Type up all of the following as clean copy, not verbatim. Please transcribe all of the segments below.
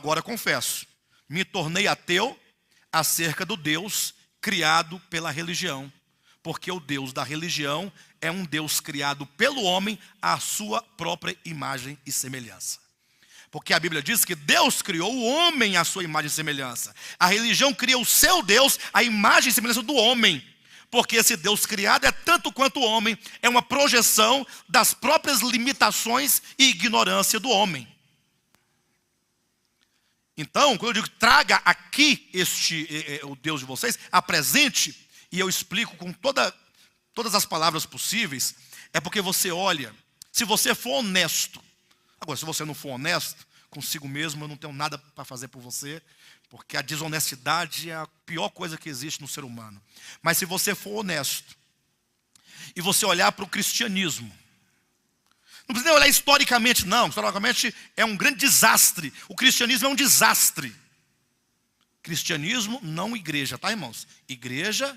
agora confesso, me tornei ateu acerca do Deus criado pela religião. Porque o Deus da religião é um Deus criado pelo homem à sua própria imagem e semelhança. Porque a Bíblia diz que Deus criou o homem à sua imagem e semelhança. A religião cria o seu Deus à imagem e semelhança do homem. Porque esse Deus criado é tanto quanto o homem, é uma projeção das próprias limitações e ignorância do homem. Então, quando eu digo traga aqui o Deus de vocês, apresente, e eu explico com todas as palavras possíveis, é porque você olha, se você for honesto. Agora, se você não for honesto consigo mesmo, eu não tenho nada para fazer por você, porque a desonestidade é a pior coisa que existe no ser humano. Mas se você for honesto, e você olhar para o cristianismo, não precisa nem olhar historicamente, não. Historicamente é um grande desastre. O cristianismo é um desastre. Cristianismo, não igreja, tá, irmãos? Igreja,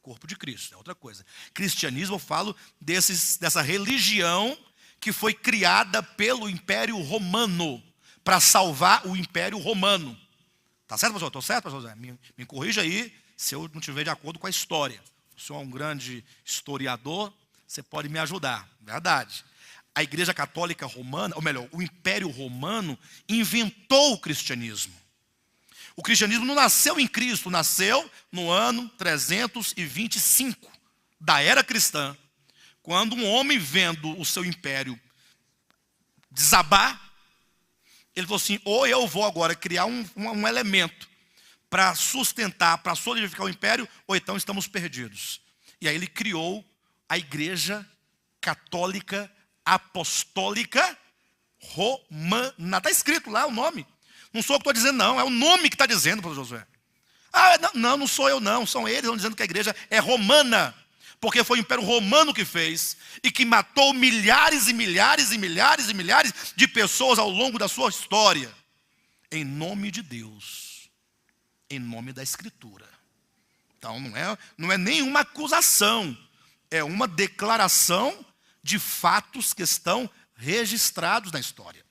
corpo de Cristo, é outra coisa. Cristianismo, eu falo dessa religião que foi criada pelo Império Romano para salvar o Império Romano. Tá certo, pastor? Estou certo, pastor José? Me corrija aí se eu não estiver de acordo com a história. O senhor é um grande historiador, você pode me ajudar. Verdade. A Igreja Católica Romana, ou melhor, o Império Romano inventou o cristianismo. O cristianismo não nasceu em Cristo, nasceu no ano 325 da era cristã. Quando um homem vendo o seu império desabar, ele falou assim, ou eu vou agora criar um elemento para sustentar, para solidificar o império, ou então estamos perdidos. E aí ele criou a Igreja Católica Apostólica Romana. Está escrito lá o nome. Não sou eu que estou dizendo, não. É o nome que está dizendo, pastor Josué. Ah, não sou eu, não. São eles que estão dizendo que a igreja é romana. Porque foi o Império Romano que fez. E que matou milhares e milhares e milhares e milhares de pessoas ao longo da sua história. Em nome de Deus. Em nome da Escritura. Então não é nenhuma acusação. É uma declaração de fatos que estão registrados na história.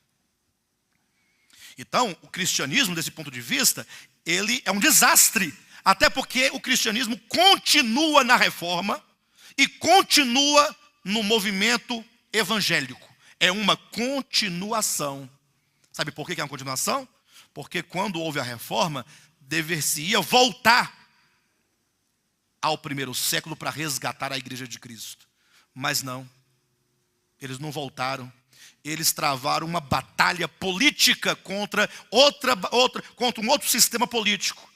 Então, o cristianismo, desse ponto de vista, ele é um desastre. Até porque o cristianismo continua na reforma e continua no movimento evangélico. É uma continuação. Sabe por que é uma continuação? Porque quando houve a reforma, dever-se-ia voltar ao primeiro século para resgatar a igreja de Cristo. Mas não. Eles não voltaram. Eles travaram uma batalha política contra um outro sistema político.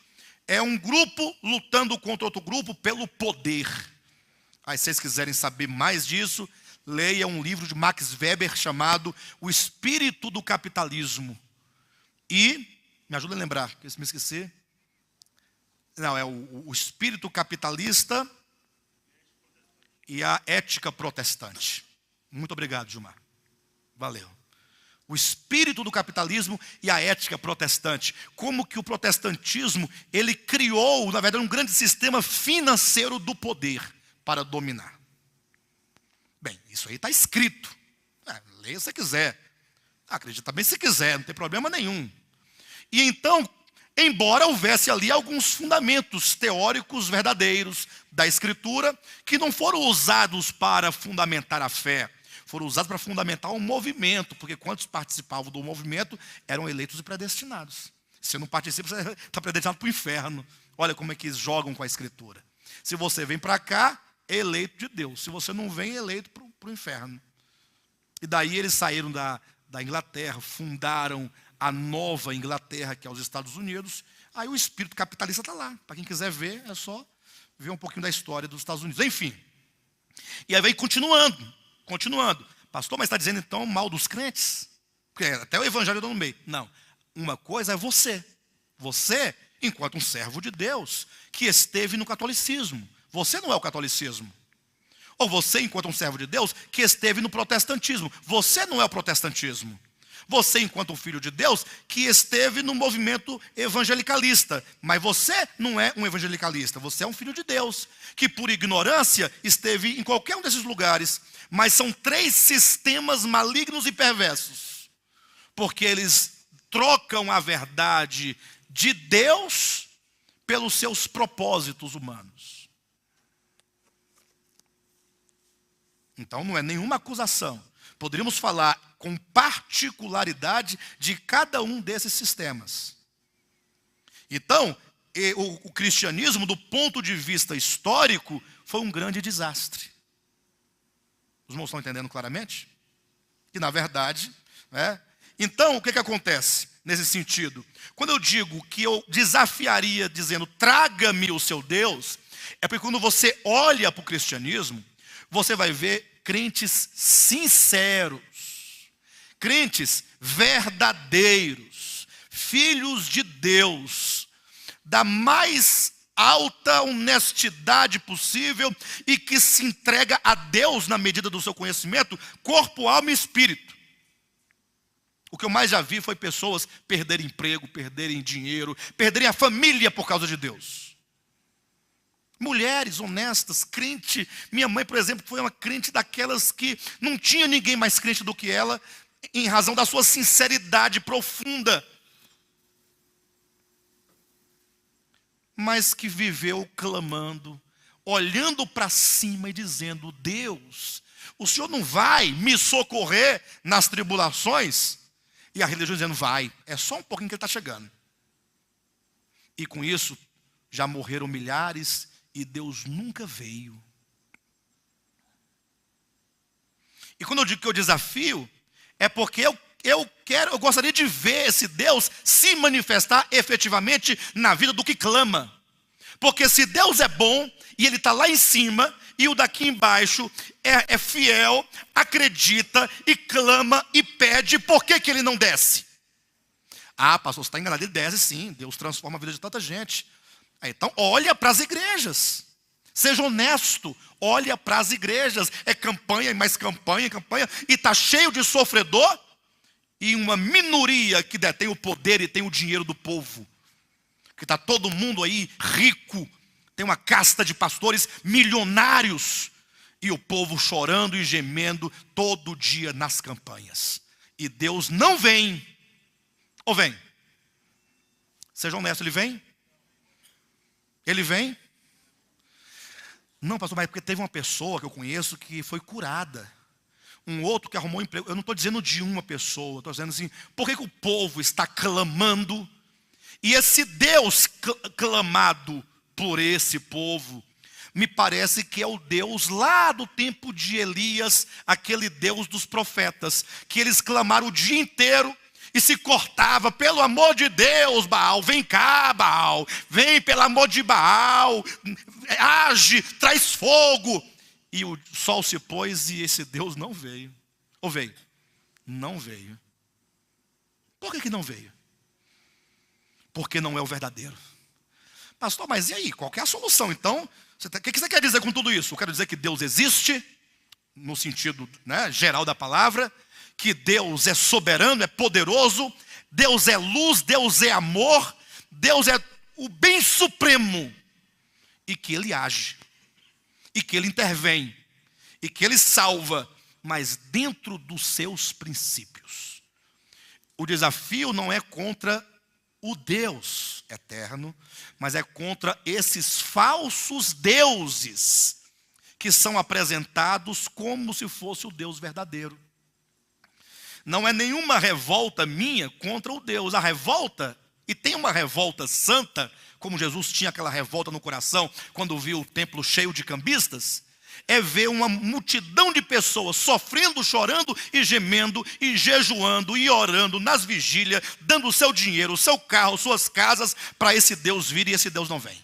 É um grupo lutando contra outro grupo pelo poder. Aí, se vocês quiserem saber mais disso, leia um livro de Max Weber chamado O Espírito do Capitalismo. E, me ajuda a lembrar, que eu me esqueci. Não, é o espírito capitalista e a ética protestante. Muito obrigado, Gilmar. Valeu. O espírito do capitalismo e a ética protestante. Como que o protestantismo, ele criou, na verdade, um grande sistema financeiro do poder para dominar. Bem, isso aí está escrito. Leia se quiser. Acredita bem se quiser, não tem problema nenhum. E então, embora houvesse ali alguns fundamentos teóricos verdadeiros da Escritura, que não foram usados para fundamentar a fé, foram usados para fundamentar um movimento, porque quantos participavam do movimento eram eleitos e predestinados. Se não participa, você está predestinado para o inferno. Olha como é que eles jogam com a Escritura. Se você vem para cá, é eleito de Deus. Se você não vem, é eleito para o inferno. E daí eles saíram da Inglaterra, fundaram a nova Inglaterra, que é os Estados Unidos. Aí o espírito capitalista está lá. Para quem quiser ver, é só ver um pouquinho da história dos Estados Unidos. Enfim. E aí vem continuando. Pastor, mas está dizendo então mal dos crentes? Porque até o evangelho está no meio. Não. Uma coisa é você. Você, enquanto um servo de Deus, que esteve no catolicismo. Você não é o catolicismo. Ou você, enquanto um servo de Deus, que esteve no protestantismo. Você não é o protestantismo. Você, enquanto um filho de Deus, que esteve no movimento evangelicalista. Mas você não é um evangelicalista. Você é um filho de Deus, que por ignorância esteve em qualquer um desses lugares. Mas são três sistemas malignos e perversos. Porque eles trocam a verdade de Deus pelos seus propósitos humanos. Então não é nenhuma acusação. Poderíamos falar com particularidade de cada um desses sistemas. Então, o cristianismo, do ponto de vista histórico, foi um grande desastre. Os irmãos estão entendendo claramente? Que na verdade, então o que acontece nesse sentido? Quando eu digo que eu desafiaria dizendo, traga-me o seu Deus, é porque quando você olha para o cristianismo, você vai ver crentes sinceros, crentes verdadeiros, filhos de Deus, da mais alta honestidade possível e que se entrega a Deus na medida do seu conhecimento, corpo, alma e espírito. O que eu mais já vi foi pessoas perderem emprego, perderem dinheiro, perderem a família por causa de Deus. Mulheres honestas, crente. Minha mãe, por exemplo, foi uma crente daquelas que não tinha ninguém mais crente do que ela, em razão da sua sinceridade profunda. Mas que viveu clamando, olhando para cima e dizendo, Deus, o Senhor não vai me socorrer nas tribulações? E a religião dizendo, vai, é só um pouquinho que ele está chegando. E com isso, já morreram milhares e Deus nunca veio. E quando eu digo que eu desafio, é porque eu gostaria de ver esse Deus se manifestar efetivamente na vida do que clama. Porque se Deus é bom e Ele está lá em cima e o daqui embaixo é fiel, acredita e clama e pede, por que Ele não desce? Ah, pastor, você está enganado, Ele desce sim, Deus transforma a vida de tanta gente. Então olha para as igrejas, seja honesto, olha para as igrejas, é campanha e mais campanha, e está cheio de sofredor, e uma minoria que detém o poder e tem o dinheiro do povo, que está todo mundo aí rico, tem uma casta de pastores milionários, e o povo chorando e gemendo todo dia nas campanhas, e Deus não vem, ou vem? Seja honesto, Ele vem? Ele vem? Não, pastor, mas porque teve uma pessoa que eu conheço que foi curada. Um outro que arrumou emprego. Eu não estou dizendo de uma pessoa. Estou dizendo assim, por que o povo está clamando? E esse Deus clamado por esse povo, me parece que é o Deus lá do tempo de Elias, aquele Deus dos profetas, que eles clamaram o dia inteiro, e se cortava, pelo amor de Deus, Baal, vem cá, Baal, vem pelo amor de Baal, age, traz fogo. E o sol se pôs e esse Deus não veio. Ou veio? Não veio. Por que não veio? Porque não é o verdadeiro. Pastor, mas e aí, qual que é a solução? Então, o que você quer dizer com tudo isso? Eu quero dizer que Deus existe, no sentido geral da palavra, que Deus é soberano, é poderoso, Deus é luz, Deus é amor, Deus é o bem supremo, e que Ele age, e que Ele intervém, e que Ele salva, mas dentro dos seus princípios. O desafio não é contra o Deus eterno, mas é contra esses falsos deuses, que são apresentados como se fosse o Deus verdadeiro. Não é nenhuma revolta minha contra o Deus. A revolta, e tem uma revolta santa, como Jesus tinha aquela revolta no coração, quando viu o templo cheio de cambistas, é ver uma multidão de pessoas sofrendo, chorando e gemendo, e jejuando e orando nas vigílias, dando o seu dinheiro, o seu carro, suas casas, para esse Deus vir, e esse Deus não vem.